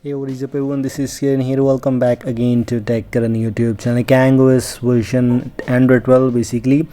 Hey, what is up everyone, this is Kiran here. Welcome back again to Tech Karan YouTube channel. KangOS version Android 12 basically.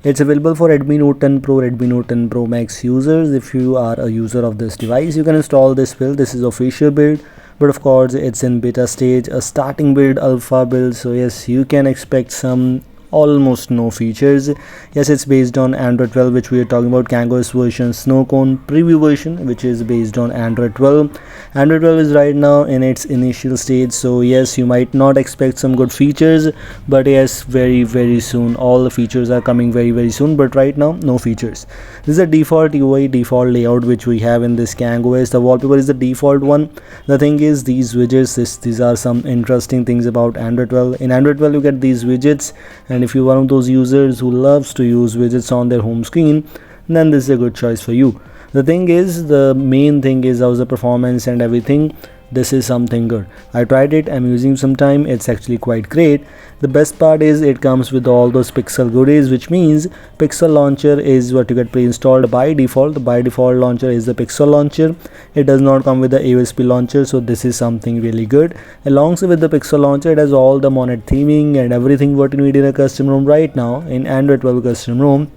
It's available for Redmi Note 10 Pro, Redmi Note 10 Pro Max users. If you are a user of this device, you can install this build. This is official build, but of course it's in beta stage, a starting build, alpha build. So yes, you can expect some almost no features. Yes, it's based on Android 12, which we are talking about. KangOS version Snowcone preview version, which is based on Android 12. Android 12 is right now in its initial stage, so yes, you might not expect some good features, but yes, very soon all the features are coming very soon. But right now, no features. This is a default UI, default layout which we have in this KangOS. The wallpaper is the default one. The thing is, these widgets, these are some interesting things about Android 12. In Android 12 you get these widgets, and if you're one of those users who loves to use widgets on their home screen, then this is a good choice for you. The thing is, the main thing is how's the performance and everything. This is something good. I tried it, I'm using some time, it's actually quite great. The best part is it comes with all those Pixel goodies, which means Pixel launcher is what you get pre-installed by default. The by default launcher is the Pixel launcher. It does not come with the AOSP launcher, so this is something really good. Alongside with the Pixel launcher, it has all the Monet theming and everything what you need in a custom ROM right now in Android 12 custom ROM.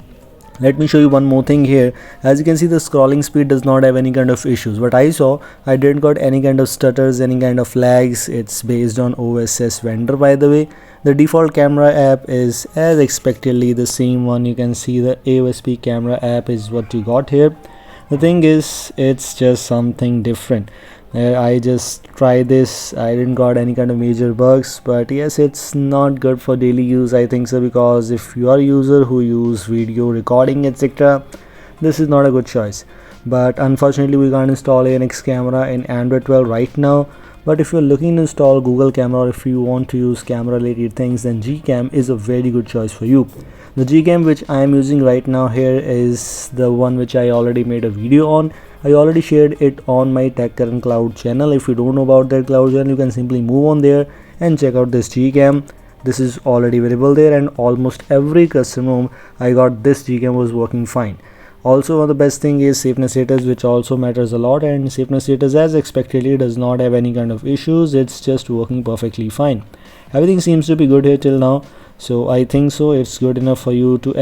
Let me show you one more thing here. As you can see, the scrolling speed does not have any kind of issues. What I saw, I didn't got any kind of stutters, any kind of lags. It's based on OSS vendor, by the way. The default camera app is as expectedly the same one. You can see the AOSP camera app is what you got here. The thing is, it's just something different. I just tried this, I didn't got any kind of major bugs, but yes, it's not good for daily use, I think so, because if you are a user who use video recording etc., this is not a good choice. But unfortunately we can't install ANX camera in Android 12 right now. But if you're looking to install Google camera, or if you want to use camera related things, then Gcam is a very good choice for you. The Gcam which I am using right now here is the one which I already made a video on. I already shared it on my Tech Karan Cloud channel. If you don't know about that cloud channel, you can simply move on there and check out this Gcam. This is already available there, and almost every custom ROM I got this Gcam was working fine. Also, one of the best thing is safety status, which also matters a lot, and safety status as expectedly does not have any kind of issues. It's just working perfectly fine. Everything seems to be good here till now, so I think so it's good enough for you to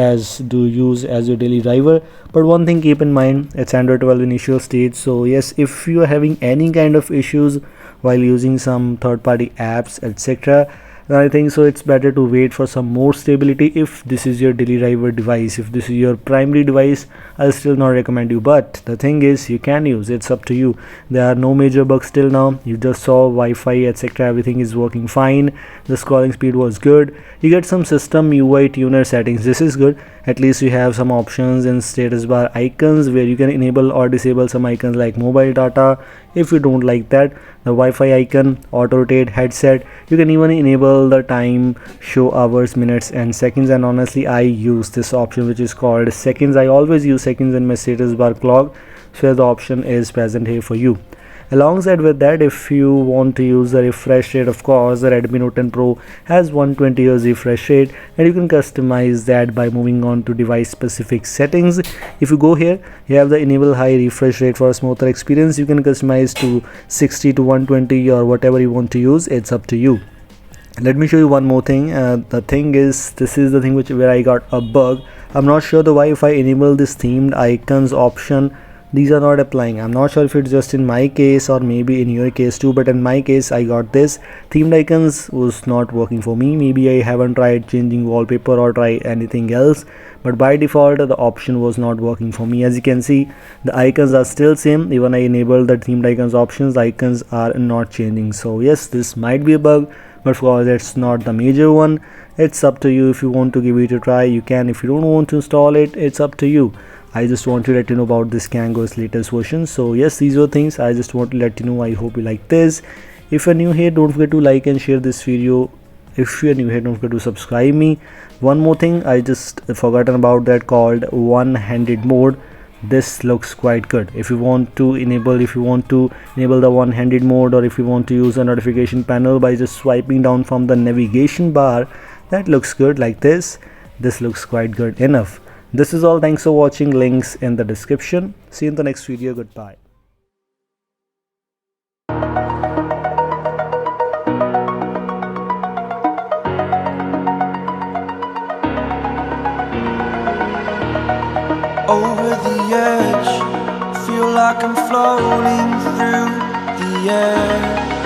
use as your daily driver. But one thing, keep in mind, it's Android 12 initial stage, so yes, if you are having any kind of issues while using some third-party apps etc., then I think so it's better to wait for some more stability. If this is your daily driver device, if this is your primary device, I'll still not recommend you. But the thing is, you can use, it's up to you. There are no major bugs till now. You just saw Wi-Fi etc., everything is working fine. The scrolling speed was good. You get some system UI tuner settings, this is good. At least you have some options in status bar icons where you can enable or disable some icons like mobile data. If you don't like that, the Wi-Fi icon, auto rotate, headset, you can even enable the time, show hours, minutes and seconds. And honestly, I use this option which is called seconds. I always use seconds in my status bar clock, so the option is present here for you. Alongside with that, if you want to use the refresh rate, of course the Redmi Note 10 Pro has 120 Hz refresh rate, and you can customize that by moving on to device specific settings. If you go here, you have the enable high refresh rate for a smoother experience. You can customize to 60 to 120 or whatever you want to use, it's up to you. Let me show you one more thing. The thing is, this is the thing where I got a bug. I'm not sure the Wi-Fi enable this themed icons option, these are not applying. I'm not sure if it's just in my case or maybe in your case too, but in my case I got this themed icons was not working for me. Maybe I haven't tried changing wallpaper or try anything else, but by default the option was not working for me. As you can see, the icons are still same. Even I enabled the themed icons options, the icons are not changing. So yes, this might be a bug, but of course it's not the major one. It's up to you. If you want to give it a try, you can. If you don't want to install it, it's up to you. I just want to let you know about this KangOS latest version. So yes, these are things I just want to let you know. I hope you like this. If you're new here, don't forget to like and share this video. If you're new here, don't forget to subscribe me. One more thing I just forgotten about, that called one-handed mode. This looks quite good. If you want to enable the one-handed mode, or if you want to use a notification panel by just swiping down from the navigation bar, that looks good like this. This looks quite good enough. This is all. Thanks for watching. Links in the description. See you in the next video. Goodbye. the edge, feel like I'm floating through the air.